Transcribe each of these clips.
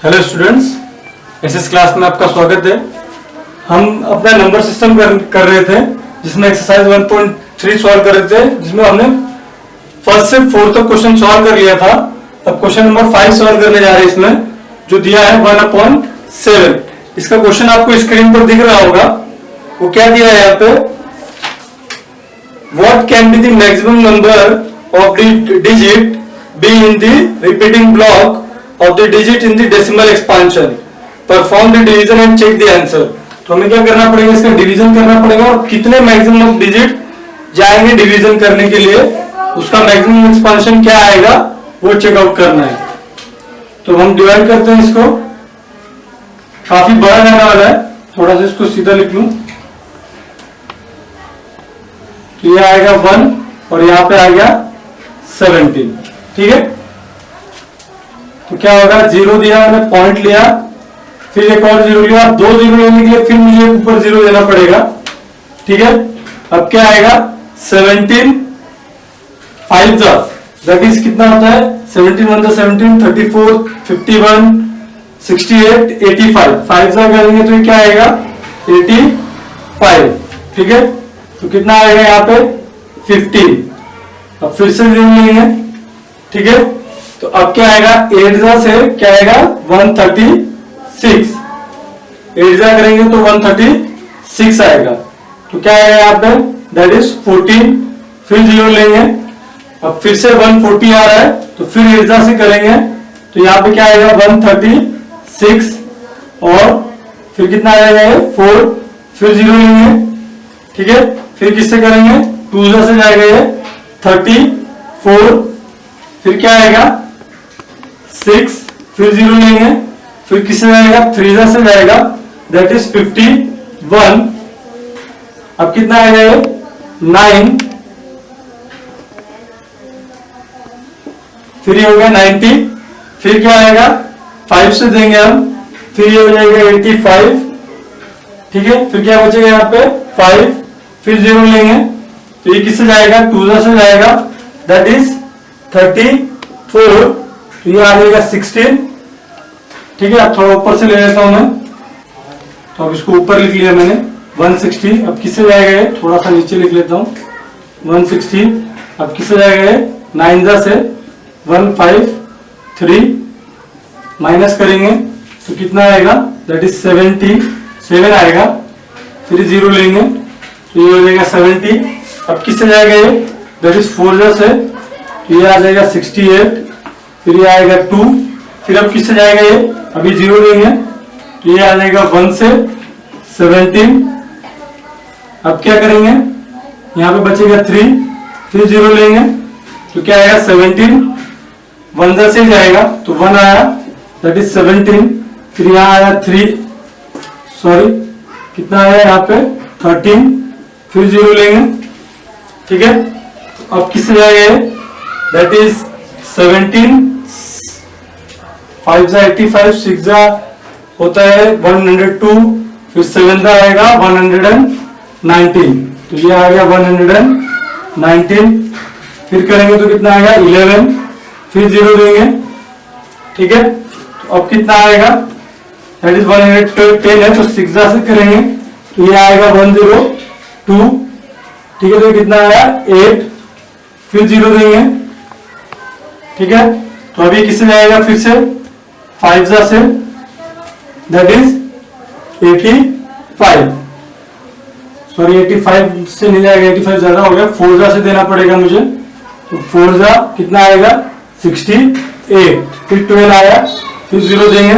Hello students, SS class में आपका स्वागत है। हम अपना नंबर सिस्टम कर रहे थे, जिसमें एक्सरसाइज 1.3 सॉल्व कर रहे थे, जिसमें हमने फर्स्ट से फोर्थ तक क्वेश्चन सॉल्व कर लिया था। अब क्वेश्चन नंबर 5 सॉल्व करने जा रहे हैं। इसमें जो दिया है 1/7, इसका क्वेश्चन आपको स्क्रीन पर दिख रहा होगा। वो क्या दिया है यहाँ पे, what can be the maximum number of the digit be in the repeating block of the digit in the decimal expansion. Perform the division and check the answer. तो हमें क्या करना पड़ेगा, इसका डिवीजन करना पड़ेगा और कितने मैक्सिमम ऑफ डिजिट जाएंगे डिवीजन करने के लिए, उसका मैक्सिमम एक्सपांशन क्या आएगा वो चेकआउट करना है। तो हम डिवाइड करते हैं इसको, काफी बड़ा रहने वाला है, थोड़ा सा इसको सीधा लिख लूं। तो ये आएगा 1 और यहाँ पे आ गया 17। ठीक है, तो क्या होगा, 0 दिया, मैंने पॉइंट लिया, फिर एक और 0 लिया, 2 0 लेने के लिए फिर मुझे ऊपर 0 देना पड़ेगा। ठीक है, अब क्या आएगा 17 5 दैट इज कितना होता है, 17 1 17, 34 51 68 85, 5 करेंगे तो क्या आएगा 85। ठीक है, तो कितना आएगा यहाँ पे 15। अब फिर से लेंगे। ठीक है, तो अब क्या आएगा 8 से क्या आएगा 136, 8 करेंगे तो 136 आएगा। तो क्या आएगा यहाँ पे, दैट इज 14। फिर 0 लेंगे, अब फिर से 140 आ रहा है, तो फिर 8 से करेंगे तो यहाँ पे क्या आएगा 136 और फिर कितना आएगा 4, फिर 0 लेंगे। ठीक है, फिर किससे करेंगे, 2 से जाएगा ये 34, फिर क्या आएगा 6, फिर 0 लेंगे, फिर किससे जाएगा 3 से जाएगा, दैट इज 51। अब कितना आएगा ये 9, फिर ये हो गया 90, फिर क्या आएगा 5 से देंगे हम, फिर ये हो जाएगा 85। ठीक है, फिर क्या बचेगा यहाँ पे 5, फिर 0 लेंगे तो ये किससे जाएगा 2 से जाएगा, दैट इज 34। तो ये आ जाएगा 16। ठीक है, अब थोड़ा ऊपर से ले लेता हूं मैं, तो अब इसको ऊपर लिख लिया मैंने 160। अब किससे जाएगा ये, थोड़ा सा नीचे लिख लेता हूं 160। अब किससे जाएगा ये 9 से 153, माइनस करेंगे तो कितना आएगा, दैट इज 77 आएगा। फिर 0 लेंगे तो ये हो जाएगा 70। अब किससे जाएगा ये, दैट इज 4 से, तो ये आ जाएगा 68। फिर ये आएगा 2, फिर अब किससे जाएगा ये, अभी 0 लेंगे तो ये आ जाएगा 1 से 17। अब क्या करेंगे, यहाँ पे बचेगा 3, फिर 0 लेंगे तो क्या आएगा 17, 1 से जाएगा तो 1 आया, दैट इज 17। फिर यहाँ आया 3, सॉरी कितना आया यहाँ पे 13, फिर 0 लेंगे। ठीक है, अब किससे जाएगा ये, दैट इज 17, 5 85, 6 होता है 102, फिर 7 आएगा 119, तो ये आ गया 119। फिर करेंगे तो कितना आएगा 11, फिर 0 देंगे। ठीक है, तो अब कितना आएगा, दैट इज 110 है, तो 6 से करेंगे तो ये आएगा 102। ठीक है, तो कितना आया 8, फिर 0 देंगे। ठीक है, तो अभी किससे जाएगा, फिर से 5 से, दैट इज 85, सॉरी 85 से नहीं जाएगा, 85 ज्यादा हो गया, 4 से देना पड़ेगा मुझे, तो 4 कितना आएगा 68। फिर 12 आया, फिर 0 देंगे।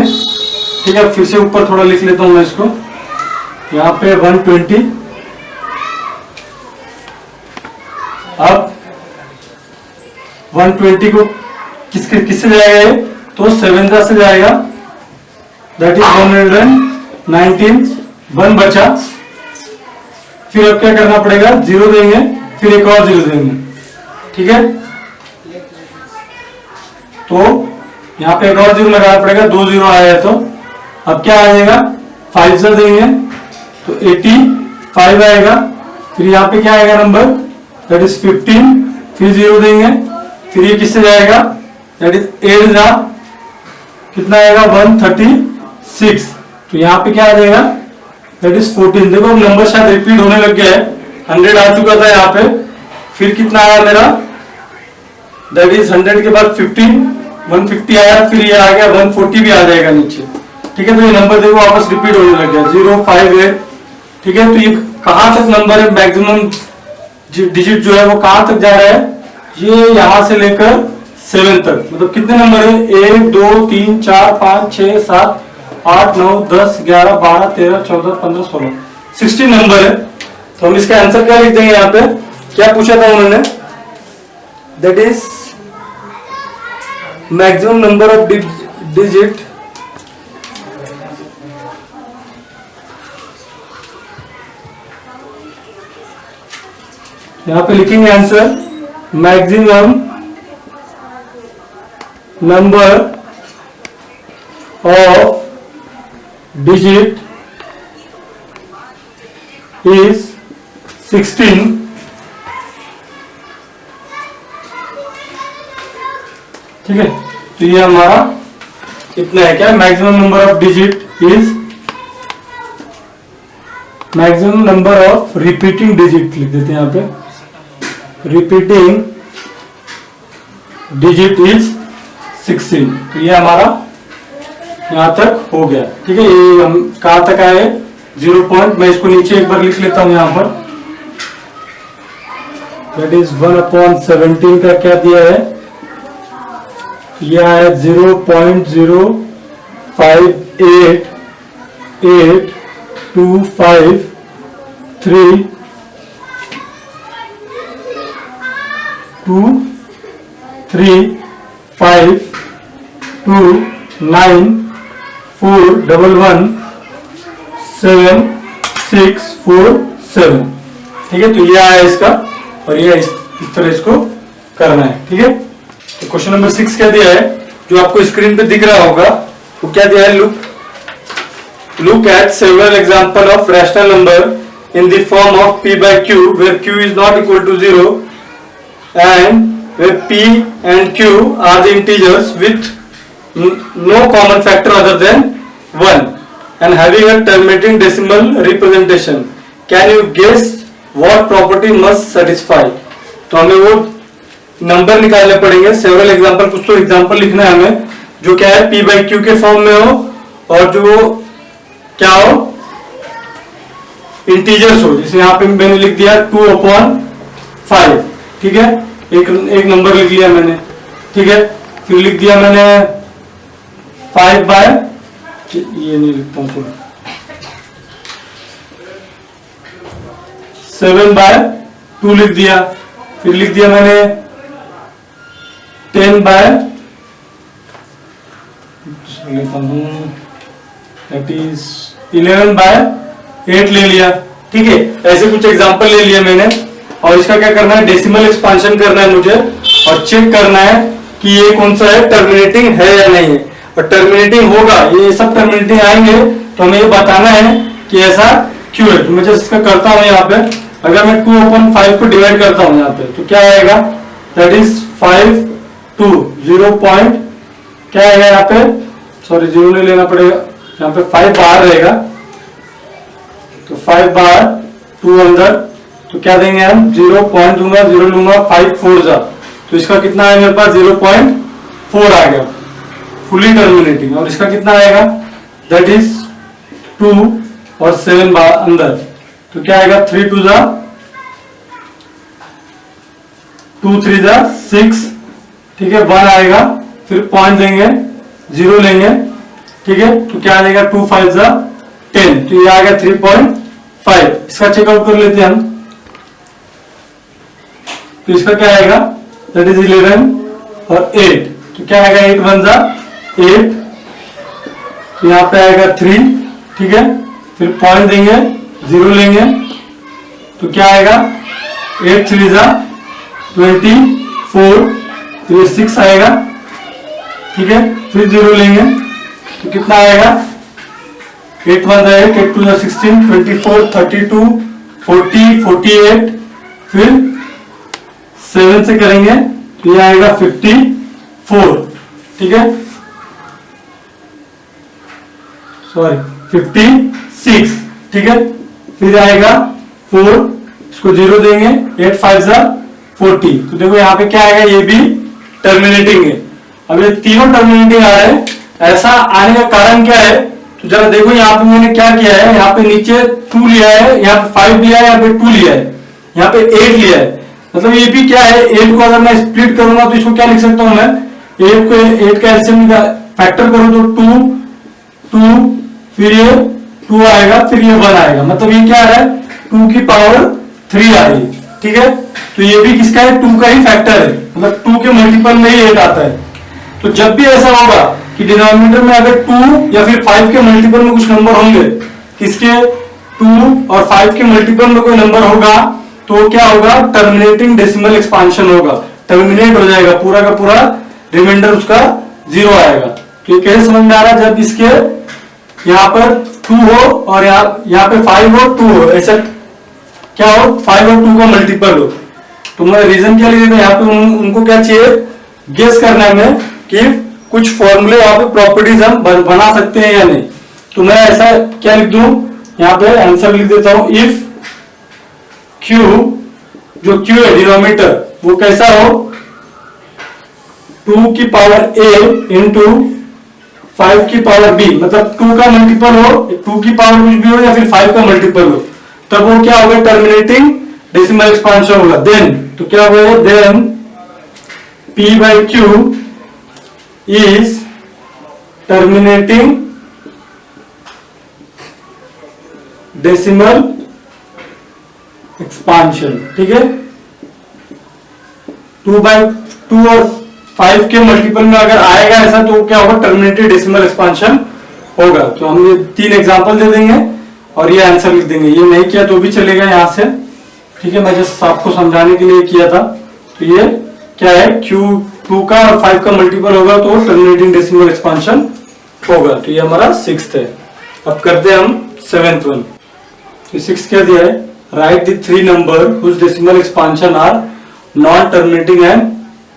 ठीक है, फिर से ऊपर थोड़ा लिख लेता हूं मैं इसको, यहाँ पे 120। अब 120 को किससे जाएगा ये, तो 7 से जाएगा, दैट इज 119, 1 बचा। फिर अब क्या करना पड़ेगा, 0 देंगे, फिर एक और 0 देंगे। ठीक है, तो यहाँ पे एक और 0 लगाना पड़ेगा, 2 0 आया है, तो अब क्या आ जाएगा 5 से देंगे तो 85 आएगा। फिर यहाँ पे क्या आएगा नंबर, दैट इज 15, फिर 0 देंगे, फिर ये किससे जाएगा, दैट इज 8 कितना आएगा 136। तो यहाँ पे क्या आ जाएगा दैट इज 14। देखो नंबर शायद रिपीट होने लग गया है, 100 आ चुका था यहाँ पे, फिर कितना आया मेरा दैट इज 100 के बाद 15, 150 आया, फिर ये आ गया 140 भी आ जाएगा नीचे। ठीक है, तो ये नंबर देखो वापस रिपीट होने लग गया 058। ठीक है, तो ये कहां तक नंबर है, मैक्सिमम डिजिट जो है वो कहां तक जा रहा है, ये यहां से लेकर 7 तक। मतलब कितने नंबर है 1 2 3 4 5 6 7 8 9 10 11 12 13 14 15 16 16 नंबर है। तो हम इसका आंसर क्या लिख देंगे, यहाँ पे क्या पूछा था उन्होंने, that is maximum number of digit यहां पे लिखेंगे answer maximum number of digit is 16। ठीक है, तो ये हमारा इतना है, क्या maximum number of digit is maximum number of repeating digit लिख देते हैं यहाँ पे, रिपीटिंग डिजिट इज 16। तो ये हमारा यहां तक हो गया। ठीक है, ये हम कहां तक आए 0 पॉइंट, मैं इसको नीचे एक बार लिख लेता हूं यहां पर, दैट इज 1/17 का क्या दिया है, यह है 0.0588253 2 3 5 2 9 4 1 1 7 6 4 7। ठीक है, तो ये आया इसका, और ये इस तरह इसको करना है। ठीक है, तो क्वेश्चन नंबर 6 क्या दिया है, जो आपको स्क्रीन पे दिख रहा होगा, वो क्या दिया है, look at several example of rational number in the form of p by q where q is not equal to 0 and where p and q are the integers with no common factor other than 1 and having a terminating decimal representation. Can you guess what property must satisfy? तो हमें वो number निकालने पड़ेंगे, several example, कुछ तो example लिखना है हमें, जो क्या है p by q के फॉर्म में हो और जो क्या हो इंटीजर्स हो, जैसे यहाँ पे मैंने लिख दिया 2/5। ठीक है, एक नंबर लिख लिया मैंने। ठीक है, फिर लिख दिया मैंने 5 बाय, ये नहीं लिखता हूं, 7/2 लिख दिया, फिर लिख दिया मैंने 11/8 ले लिया। ठीक है, ऐसे कुछ एग्जांपल ले लिया मैंने, और इसका क्या करना है, डेसिमल एक्सपांशन करना है मुझे, और चेक करना है कि ये कौन सा है, टर्मिनेटिंग है या नहीं है। और टर्मिनेटिंग होगा, ये सब टर्मिनेटिंग आएंगे, तो हमें ये बताना है कि ऐसा क्यों है। तो मैं जस्ट इसका करता हूं यहाँ पे, अगर मैं 2/5 को डिवाइड करता हूं यहाँ पे, तो क्या आएगा, दैट इज 5 2 0 पॉइंट क्या आएगा यहाँ पे, सॉरी 0 नहीं लेना पड़ेगा, यहाँ पे 5 बाहर रहेगा, तो 5 बाहर 2 अंदर, तो क्या देंगे हम 0 पॉइंट दूंगा, 0 लूंगा, 5 4 जा, तो इसका कितना है मेरे पास 0.4 आ गया, फुली टर्मिनेटिंग। और इसका कितना आएगा, दैट इज 2 और 7 बाहर अंदर, तो क्या आएगा 3 2 जा 2 3 जा 6। ठीक है, 1 आएगा, फिर पॉइंट देंगे, 0 लेंगे। ठीक है, तो क्या आ जाएगा 2 5 जा 10, तो ये आ गया 3.5। इसका चेकआउट कर लेते हैं हम, तो इसका क्या आएगा, दैट इज 11 और 8, तो क्या आएगा 8 1 जा 8, तो यहाँ पे आएगा 3। ठीक है, फिर पॉइंट देंगे, 0 लेंगे, तो क्या आएगा 8 3 जा 24, तो ये 6 आएगा। ठीक है, फिर 0 लेंगे, तो कितना आएगा 8 1 जा 8, 8 2 जा 16, 24 32 40 48, फिर 7 से करेंगे, तो ये आएगा 54। ठीक है, सॉरी 56, ठीक है। फिर आएगा 4, इसको 0 देंगे, 8 5 40। तो देखो यहाँ पे क्या आएगा, ये भी टर्मिनेटिंग है। अब ये तीनों टर्मिनेटिंग आ रहे हैं, ऐसा आने का कारण क्या है, तो जरा देखो यहाँ पे मैंने क्या किया है, यहाँ पे नीचे 2 लिया है, यहाँ पे 5 लिया है, यहाँ पे 2 लिया है, यहाँ पे 8 लिया है। मतलब ये भी क्या है, 8 को अगर मैं स्प्लिट करूंगा तो इसको क्या लिख सकता हूं मैं, 8 का एलसीएम फैक्टर करूं तो 2, फिर ये 2 आएगा, फिर ये 1 आएगा। मतलब ये क्या आ रहा है, 2 की पावर 3 आ रही है, ठीक है। तो ये भी किसका है, 2 का ही फैक्टर है, मतलब 2 के मल्टीपल में ही 8 आता है। तो जब भी ऐसा होगा कि डिनोमिनेटर में अगर 2 या फिर 5 के मल्टीपल में कुछ नंबर होंगे, किसके 2 और 5 के मल्टीपल में कोई नंबर होगा, तो क्या होगा, टर्मिनेटिंग डेसिमल एक्सपांशन होगा, टर्मिनेट हो जाएगा, पूरा का पूरा रिमाइंडर उसका 0 आएगा। तो ये कैसे समझ में आ रहा है, जब इसके यहाँ पर 2 हो और यहाँ पे 5 हो, 2 हो, ऐसा क्या हो, 5 और 2 का मल्टीपल हो। तो मैं रीजन क्या लिख देता, यहाँ पे उनको क्या चाहिए, गेस करना है मैं कि कुछ फॉर्मूले यहाँ पे प्रॉपर्टीज हम बना सकते हैं या नहीं। तो मैं ऐसा क्या लिख दूं, यहाँ पे आंसर लिख देता हूं, इफ Q, जो Q है डिनोमिनेटर, वो कैसा हो, 2 की पावर A इंटू 5 की पावर B, मतलब 2 का मल्टीपल हो, 2 की पावर कुछ भी हो या फिर 5 का मल्टीपल हो, तब वो क्या होगा, टर्मिनेटिंग डेसिमल एक्सपांशन होगा। देन तो क्या होगा, then P by Q is terminating decimal expansion, ठीक है। 2 और 5 के मल्टीपल में अगर आएगा ऐसा, तो क्या होगा, टर्मिनेटेड डेसिमल एक्सपांशन होगा। तो हम ये 3 एग्जांपल दे देंगे और ये आंसर लिख देंगे। ये नहीं किया तो भी चलेगा यहां से, ठीक है, मैं जस्ट आपको समझाने के लिए किया था। तो ये क्या है, Q2 का और 5 का मल्टीपल होगा तो टर्मिनेटिंग डेसिमल एक्सपांशन होगा। तो ये हमारा 6th है। अब करते हैं हम 7th वन। तो 6 क्या दिया है, right the 3 number whose decimal expansion are non terminating and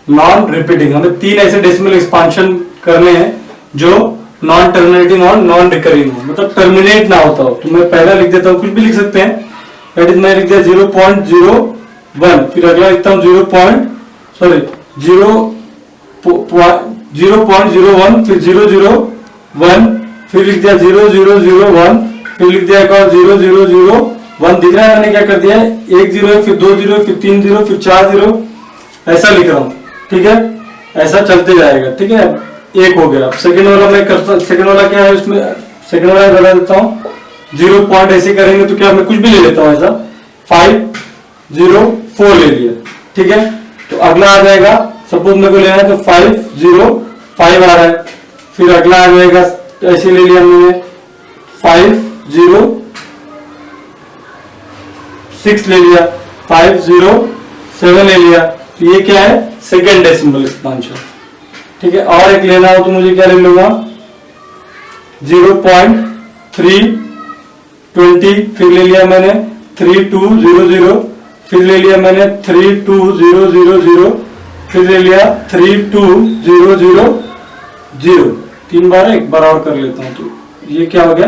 non repeating. हमें 3 ऐसे डेसिमल एक्सपांशन करने हैं जो नॉन टर्मिनेटिंग और नॉन रिकरिंग हो, मतलब टर्मिनेट ना होता हो। तो मैं पहला लिख देता हूं, कुछ भी लिख सकते हैं, दैट इज मैं लिख दिया 0.01, फिर अगला लिखता हूं 0.01, फिर 001, फिर लिख दिया 0001, फिर लिख दिया एक और 0001। दिख रहा है मैंने क्या कर दिया है, 1 0, फिर 2 0, फिर 3 0, फिर 4 0, ऐसा लिख रहा हूं, ठीक है। ऐसा चलते जाएगा, ठीक है। एक हो गया। सेकंड वाला मैं करता, सेकंड वाला क्या है, उसमें सेकंड वाला बता देता हूं, 0 पॉइंट ऐसे करेंगे तो क्या, मैं कुछ भी ले लेता हूं, ऐसा 504 ले लिया, ठीक है। तो अगला आ जाएगा, सपोज मेरे को लेना है तो 505 आ रहा है, फिर अगला आ जाएगा, ऐसे ले लिया हमने 506 ले लिया, 507 ले लिया। तो ये क्या है, सेकेंड डेसिमल एक्सपांशन, ठीक है। और एक लेना हो तो मुझे क्या ले लूंगा, 0.320, फिर ले लिया मैंने 3200, फिर ले लिया मैंने 32000, फिर ले लिया 32000। 3 बार, एक बार और कर लेता हूं। तो ये क्या हो गया,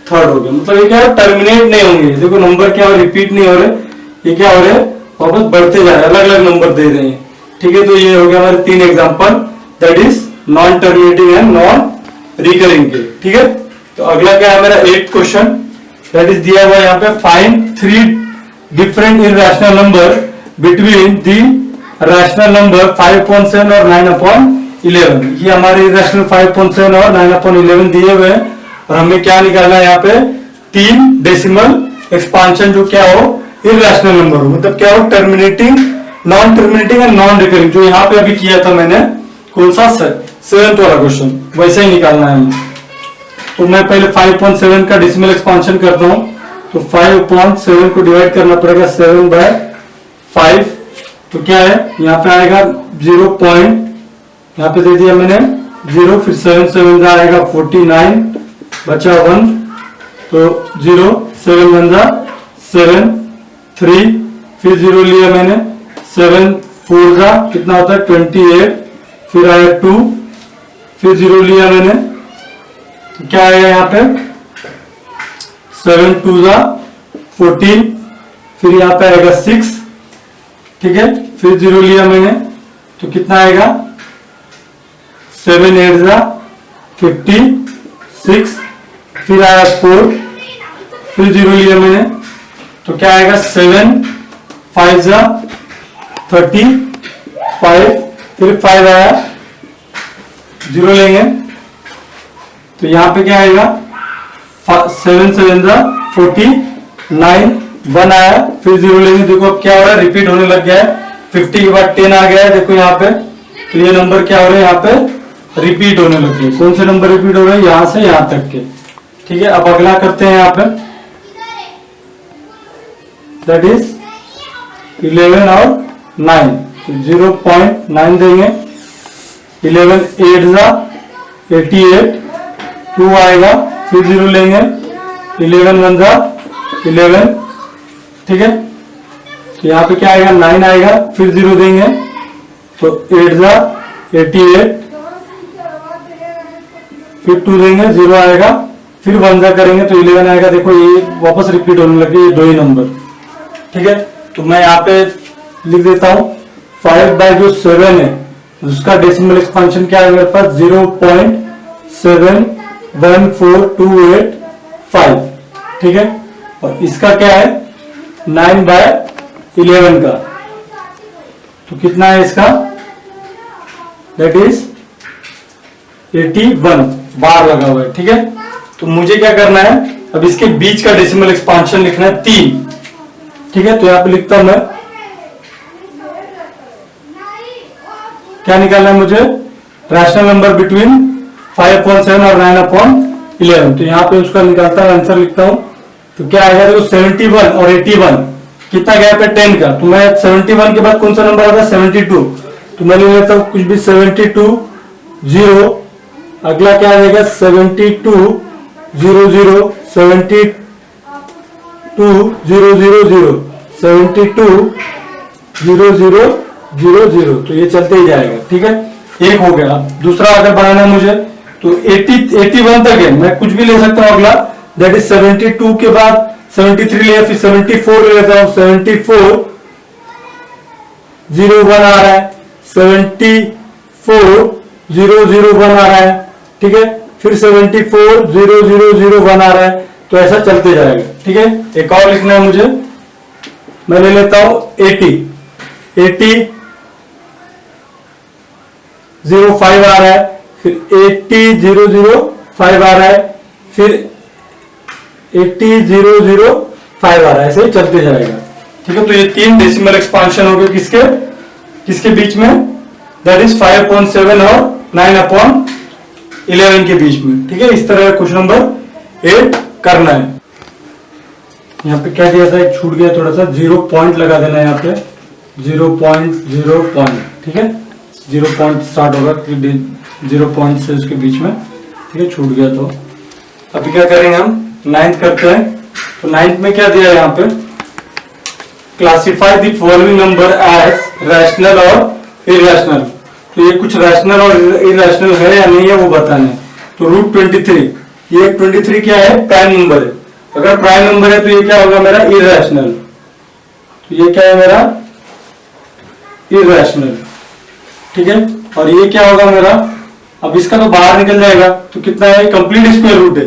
थर्ड हो गया। मतलब ये क्या है, टर्मिनेट नहीं होंगे, देखो नंबर क्या हो, रिपीट नहीं हो रहे, ये क्या हो रहे, वापस बढ़ते जा रहे, अलग अलग नंबर दे रहे हैं, ठीक है। तो ये हो गया हमारे 3 example, that is non terminating and non recurring के, ठीक है। तो अगला क्या है मेरा 8th क्वेश्चन, दैट इज दिया हुआ यहाँ पे, find 3 different irrational number between the rational number 5/7 और 9/11। ये हमारे इरैशनल 5/7 और 9/11 दिए हुए हैं, और हमें क्या निकालना है यहाँ पे, 3 डेसिमल एक्सपांशन जो क्या हो, इरैशनल नंबर हो, मतलब क्या हो, terminating, non terminating and non recurring. जो यहाँ पे अभी किया था मैंने, कौन सा 7th वाला क्वेश्चन, वैसे ही निकालना है हमें। तो मैं पहले 5/7 का डेसिमल एक्सपांशन करता हूं। तो 5/7 को डिवाइड करना पड़ेगा 7/5। तो क्या है, यहाँ पे आएगा 0. यहाँ पे दे दिया मैंने 0, फिर 7 आएगा 49, बचा 1, तो 0, 7 1 7, 3, फिर 0 लिया मैंने, 7 4 कितना होता है 28, फिर आया 2, फिर 0 लिया मैंने, तो क्या आएगा यहाँ पे 7 2 14, फिर यहाँ पे आएगा 6, ठीक है, फिर 0 लिया मैंने तो कितना आएगा 7 8 56, फिर आया 4, फिर 0 लिया मैंने तो क्या आएगा 7 5 35, फिर 5 आया, 0 लेंगे तो यहाँ पे क्या आएगा 7 7 49, 1 आया, फिर 0 लेंगे। देखो अब क्या हो रहा है, रिपीट होने लग गया है। 50 के बाद 10 आ गया है, देखो यहाँ पे, तो ये नंबर क्या हो रहे हैं यहाँ पे रिपीट होने लग गए। कौन से नंबर रिपीट हो रहे हैं, यहां से यहां तक के, ठीक है। अब अगला करते हैं यहाँ पे, दैट इज 11 और 9, तो 0.9 देंगे। 11 8 88, 2 आएगा, फिर 0 लेंगे, 11 1 11, ठीक है। तो यहाँ पे क्या आएगा 9 आएगा, फिर 0 देंगे तो 8 88, फिर 2 देंगे, 0 आएगा, फिर 1 करेंगे तो 11 आएगा। देखो ये वापस रिपीट होने लगे ये दो ही नंबर, ठीक है। तो मैं यहाँ पे लिख देता हूं 5 बाय जो 7 है उसका डेसिमल एक्सपांशन क्या है मेरे पास 0.714285, ठीक है। और इसका क्या है 9 बाय 11 का, तो कितना है इसका, दैट इज 81 बार लगा हुआ है, ठीक है। तो मुझे क्या करना है, अब इसके बीच का डेसिमल एक्सपांशन लिखना है 3, ठीक है। तो यहां पे लिखता हूं मैं, क्या निकालना है मुझे, रैशनल नंबर बिटवीन 5/7 और 9/11, तो यहां पे उसका निकालता हूं, आंसर लिखता हूं। तो क्या आएगा देखो 71 और 81 कितना गैप है 10 का, तो मैं 71 के बाद कौन सा नंबर आता है 72, तो मैं ले लेता हूं कुछ भी 72 0, अगला क्या आएगा 72 0 0 72 0 0 0 72 0 0 0 0, तो ये चलते ही जाएगा, ठीक है। एक हो गया। दूसरा अगर बनाना है मुझे तो 81 तक है, मैं कुछ भी ले सकता हूं अगला, दैट इज 72 के बाद 73 लिया, फिर 74 ले लेता हूं, 74 0 1 आ रहा है, 74 0 0 1 आ रहा है, ठीक है, फिर 74 0 0 0 1 आ रहा है, तो ऐसा चलते जाएगा, ठीक है। एक और लिखना है मुझे, मैं ले लेता हूं 80 0 5 आ रहा है, फिर 80 0 0 5 आ रहा है, फिर 80 0 0 5 आ रहा है, ऐसे ही चलते जाएगा, ठीक है। तो ये 3 डेसिमल एक्सपांशन हो गए किसके बीच में, दैट इज 5/7 और 9/11 के बीच में, ठीक है। इस तरह क्वेश्चन नंबर 8 करना है। यहाँ पे क्या दिया था, एक छूट गया थोड़ा सा, 0 पॉइंट लगा देना है यहाँ पे, 0 पॉइंट, ठीक है। 0 पॉइंट स्टार्ट होगा 0 पॉइंट से उसके बीच में, ठीक है, छूट गया। तो अभी क्या करेंगे हम 9th करते हैं। तो 9th में क्या दिया है यहाँ पे, classify the following number as rational और इरैशनल। तो ये कुछ रैशनल और इरैशनल है या नहीं है वो बताना है। तो √23, ये 23 क्या है, प्राइम नंबर है। अगर प्राइम नंबर है तो ये क्या होगा मेरा इरैशनल, तो ये क्या है मेरा इरैशनल, ठीक है। और ये क्या होगा मेरा, अब इसका तो बाहर निकल जाएगा, तो कितना है, कंप्लीट स्क्वायर रूट है,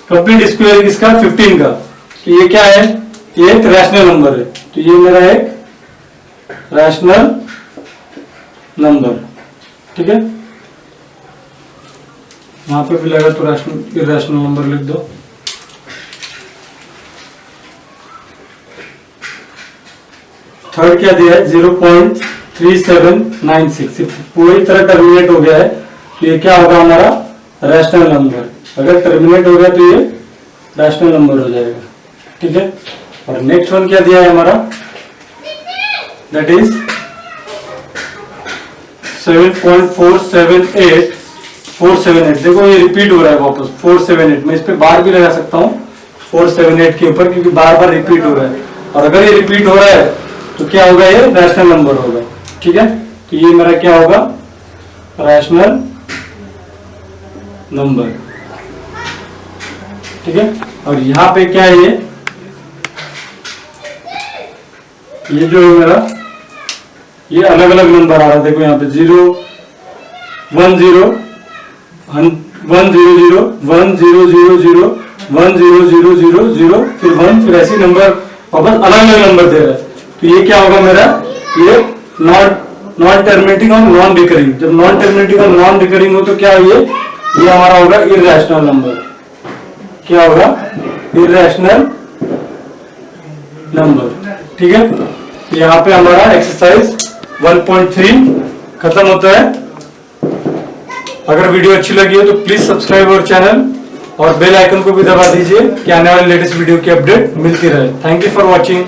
कंप्लीट स्क्वायर किसका 15 का, तो ये क्या है, ये एक रैशनल नंबर है, तो ये मेरा एक रैशनल नंबर, ठीक है। यहां पे भी लगा तो इरैशनल नंबर लिख दो। थर्ड क्या दिया है 0.3796, पूरी तरह टर्मिनेट हो गया है, तो ये क्या होगा हमारा रैशनल नंबर। अगर टर्मिनेट हो गया तो ये रैशनल नंबर हो जाएगा, ठीक है। और नेक्स्ट वन क्या दिया है हमारा, दैट इज 7.478, देखो ये रिपीट हो रहा है वापस 478, मैं इस पे बार भी लगा सकता हूँ 478 के ऊपर, क्योंकि बार बार रिपीट हो रहा है। और अगर ये रिपीट हो रहा है तो क्या होगा, ये रैशनल नंबर होगा, ठीक है। तो ये मेरा क्या होगा, रैशनल नंबर, ठीक है। और यहाँ पे क्या है, ये जो है मेरा, ये अलग अलग नंबर आ रहा है। देखो यहाँ पे 0 1 0 1 0 0 1 0 0 0 1 0 0 0 0 फिर 1, फिर ऐसे नंबर वापस अलग अलग नंबर दे रहा है। तो ये क्या होगा मेरा, ये नॉन टर्मिनेटिंग और नॉन रिकरिंग। जब नॉन टर्मिनेटिंग और नॉन रिकरिंग हो तो क्या ये हमारा होगा इररेशनल नंबर। क्या होगा, इररेशनल नंबर। ठीक है, यहाँ पे हमारा एक्सरसाइज 1.3 खत्म होता है। अगर वीडियो अच्छी लगी है तो प्लीज सब्सक्राइब अवर चैनल और बेल आइकन को भी दबा दीजिए कि आने वाले लेटेस्ट वीडियो की अपडेट मिलती रहे। Thank you for watching.